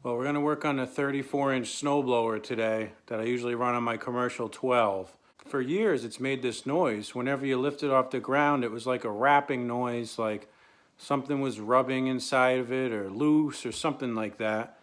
Well, we're going to work on a 34-inch snowblower today that I usually run on my commercial 12. For years, it's made this noise. Whenever you lift it off the ground, it was like a rapping noise, like something was rubbing inside of it or loose or something like that.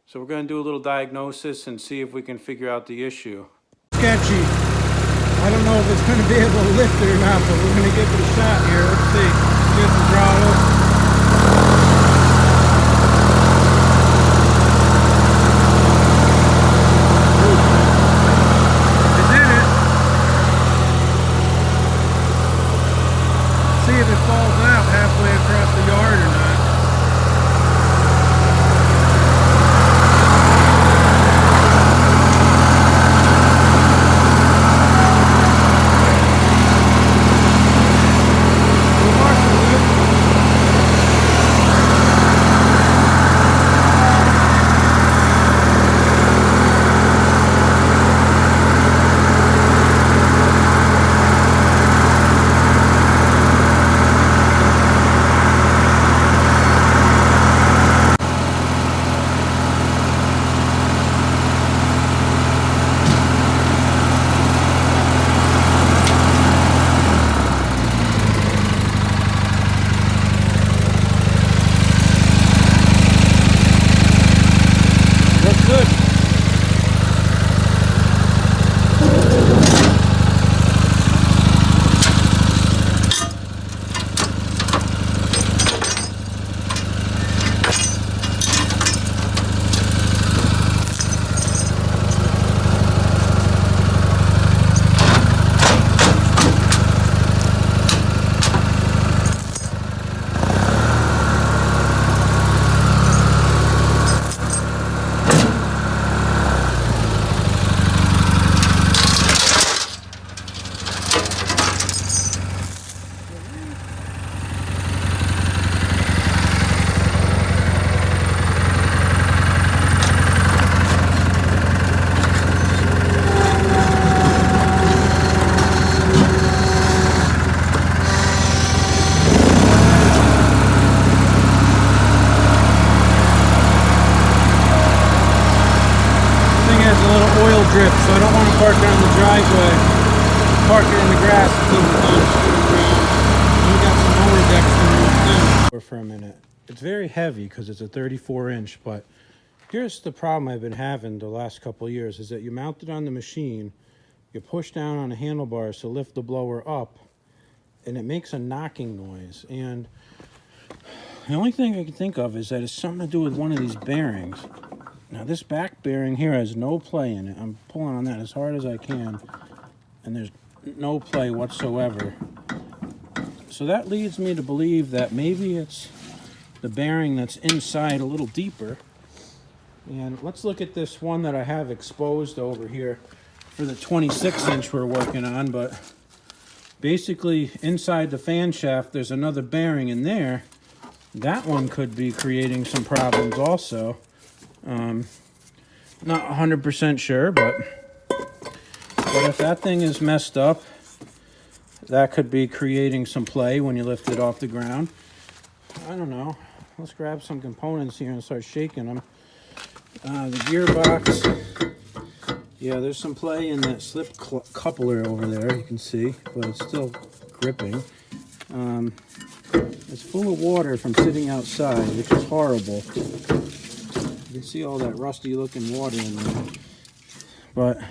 So we're going to do a little diagnosis and see if we can figure out the issue. Sketchy. I don't know if it's going to be able to lift it or not, but we're going to give it a shot here. Let's see. Get the throttle. See if it falls out halfway across the yard or not. Oil drip, so I don't want to park it on the driveway. Park it in the grass until we're done screwing around. We got some mower decks to move too. For a minute. It's very heavy because it's a 34-inch, but here's the problem I've been having the last couple of years is that you mount it on the machine, you push down on the handlebars to lift the blower up, and it makes a knocking noise. And the only thing I can think of is that it's something to do with one of these bearings. Now this back bearing here has no play in it. I'm pulling on that as hard as I can, and there's no play whatsoever. So that leads me to believe that maybe it's the bearing that's inside a little deeper. And let's look at this one that I have exposed over here for the 26-inch we're working on. But basically inside the fan shaft, there's another bearing in there. That one could be creating some problems also. Not 100% sure, but if that thing is messed up, that could be creating some play when you lift it off the ground. I don't know. Let's grab some components here and start shaking them. The gearbox, yeah, there's some play in that slip coupler over there, you can see, but it's still gripping. It's full of water from sitting outside, which is horrible. You can see all that rusty looking water in there. But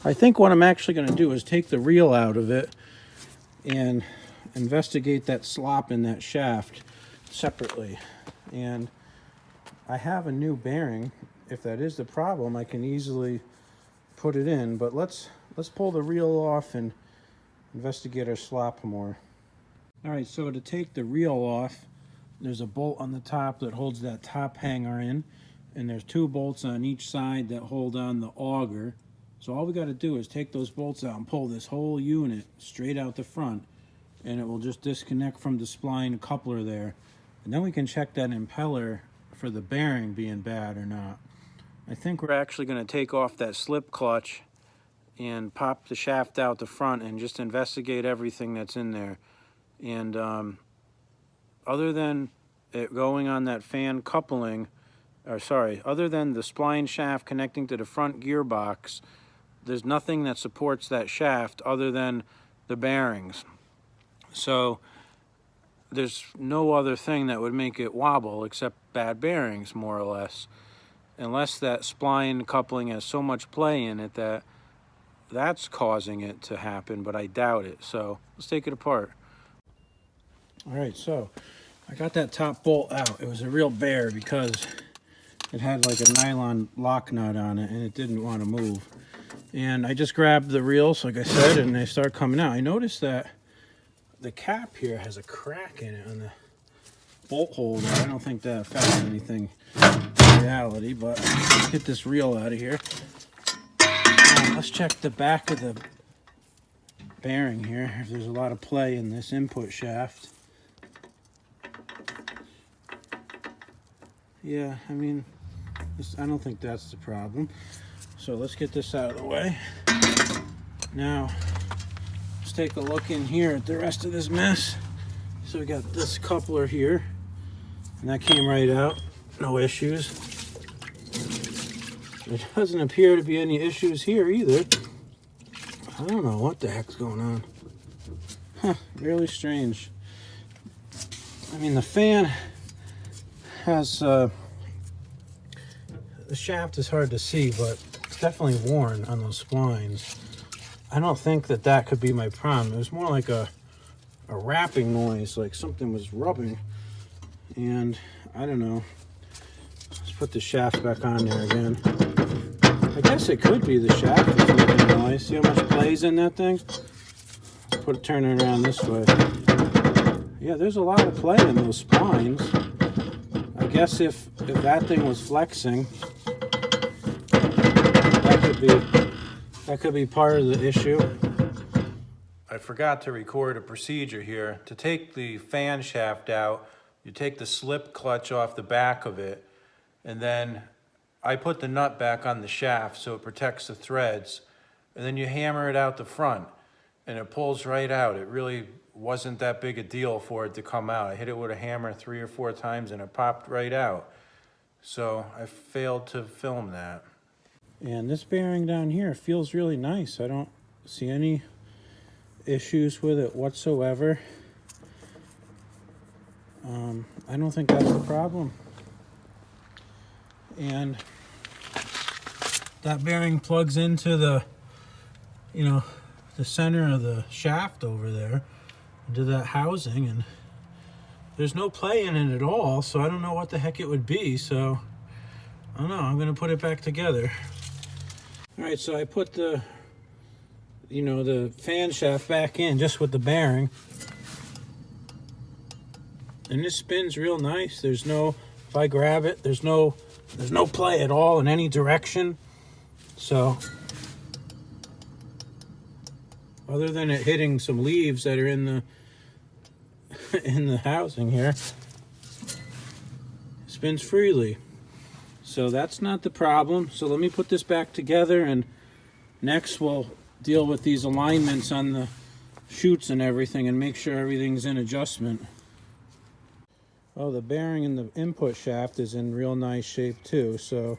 I think what I'm actually going to do is take the reel out of it and investigate that slop in that shaft separately. And I have a new bearing. If that is the problem, I can easily put it in. But let's pull the reel off and investigate our slop more. All right, so to take the reel off, there's a bolt on the top that holds that top hanger in, and there's 2 bolts on each side that hold on the auger. So all we got to do is take those bolts out and pull this whole unit straight out the front, and it will just disconnect from the spline coupler there. And then we can check that impeller for the bearing being bad or not. I think we're actually going to take off that slip clutch and pop the shaft out the front and just investigate everything that's in there. And other than it going on that fan coupling, other than the spline shaft connecting to the front gearbox, there's nothing that supports that shaft other than the bearings. So there's no other thing that would make it wobble except bad bearings, more or less. Unless that spline coupling has so much play in it that that's causing it to happen, but I doubt it. So let's take it apart. All right, so I got that top bolt out. It was a real bear because it had like a nylon lock nut on it and it didn't want to move. And I just grabbed the reels, like I said, and they start coming out. I noticed that the cap here has a crack in it on the bolt holder. I don't think that affects anything in reality, but let's get this reel out of here. Let's check the back of the bearing here, if there's a lot of play in this input shaft. Yeah, I mean, I don't think that's the problem. So let's get this out of the way. Now, let's take a look in here at the rest of this mess. So we got this coupler here, and that came right out, no issues. There doesn't appear to be any issues here either. I don't know what the heck's going on. Huh, really strange. I mean, the fan has, the shaft is hard to see, but it's definitely worn on those splines. I don't think that that could be my problem. It was more like a rapping noise, like something was rubbing. And I don't know. Let's put the shaft back on there again. I guess it could be the shaft that's making noise. See how much play's in that thing? Turn it around this way. Yeah, there's a lot of play in those splines. I guess if that thing was flexing, that could be part of the issue. I forgot to record a procedure here. To take the fan shaft out, you take the slip clutch off the back of it, and then I put the nut back on the shaft so it protects the threads, and then you hammer it out the front, and it pulls right out. It really wasn't that big a deal for it to come out. I hit it with a hammer 3 or 4 times, and it popped right out. So I failed to film that. And this bearing down here feels really nice. I don't see any issues with it whatsoever. I don't think that's the problem. And that bearing plugs into the, the center of the shaft over there, into that housing, and there's no play in it at all, so I don't know what the heck it would be. So I don't know, I'm gonna put it back together. All right, so I put the fan shaft back in just with the bearing, and this spins real nice. There's no, if I grab it, there's no play at all in any direction. So other than it hitting some leaves that are in the housing here, it spins freely. So that's not the problem. So let me put this back together, and next we'll deal with these alignments on the chutes and everything and make sure everything's in adjustment. Oh, the bearing in the input shaft is in real nice shape too. So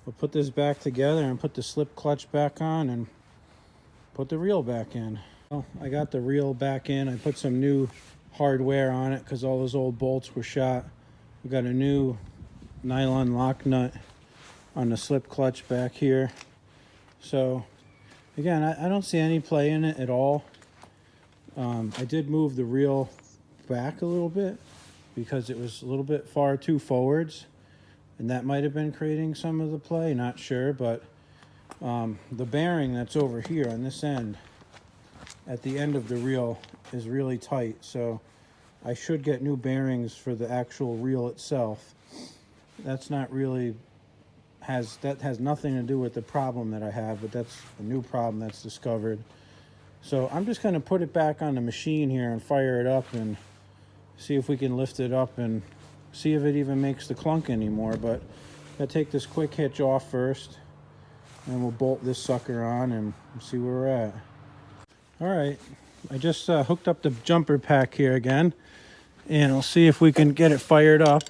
we'll put this back together and put the slip clutch back on and put the reel back in. Well, I got the reel back in. I put some new hardware on it because all those old bolts were shot. We got a new nylon lock nut on the slip clutch back here. So again, I don't see any play in it at all. I did move the reel back a little bit because it was a little bit far too forwards, and that might have been creating some of the play, not sure. But the bearing that's over here on this end at the end of the reel is really tight, so I should get new bearings for the actual reel itself. That's not really that has nothing to do with the problem that I have, but that's a new problem that's discovered. So I'm just going to put it back on the machine here and fire it up and see if we can lift it up and see if it even makes the clunk anymore. But I'll take this quick hitch off first, and we'll bolt this sucker on and see where we're at. All right, I just hooked up the jumper pack here again, and we'll see if we can get it fired up.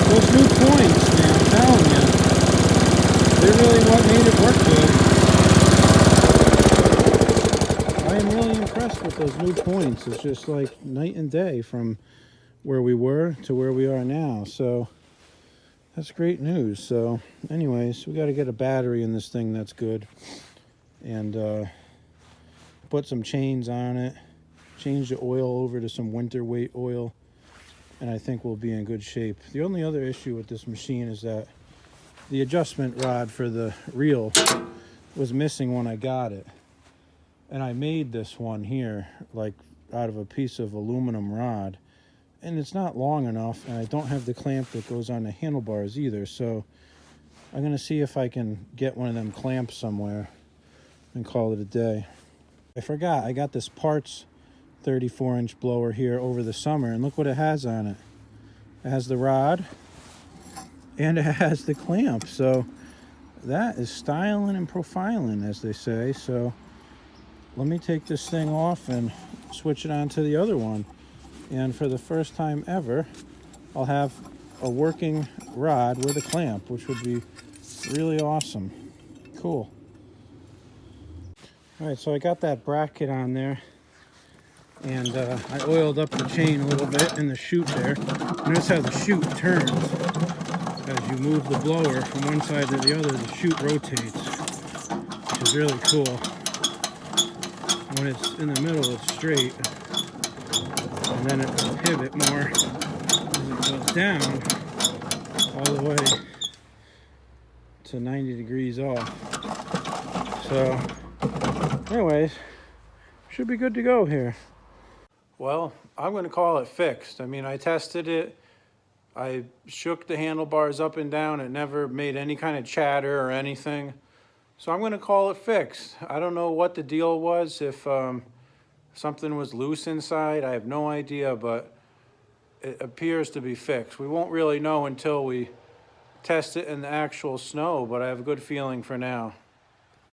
Those new points, man, I'm telling you, they're really what made it work good. I am really impressed with those new points. It's just like night and day from where we were to where we are now. So that's great news. So anyways, we got to get a battery in this thing that's good, and put some chains on it, change the oil over to some winter weight oil, and I think we'll be in good shape. The only other issue with this machine is that the adjustment rod for the reel was missing when I got it. And I made this one here, like out of a piece of aluminum rod. And it's not long enough, and I don't have the clamp that goes on the handlebars either. So I'm gonna see if I can get one of them clamps somewhere and call it a day. I forgot, I got this Parts 34-inch blower here over the summer, and look what it has on it. It has the rod and it has the clamp, so that is styling and profiling, as they say. So let me take this thing off and switch it on to the other one, and for the first time ever I'll have a working rod with a clamp, which would be really awesome. Cool. All right, so I got that bracket on there, and I oiled up the chain a little bit in the chute there. Notice how the chute turns. As you move the blower from one side to the other, the chute rotates, which is really cool. When it's in the middle, it's straight, and then it will pivot more as it goes down all the way to 90 degrees off. So anyways, should be good to go here. Well, I'm going to call it fixed. I mean, I tested it. I shook the handlebars up and down. It never made any kind of chatter or anything. So I'm going to call it fixed. I don't know what the deal was, if something was loose inside. I have no idea, but it appears to be fixed. We won't really know until we test it in the actual snow, but I have a good feeling for now.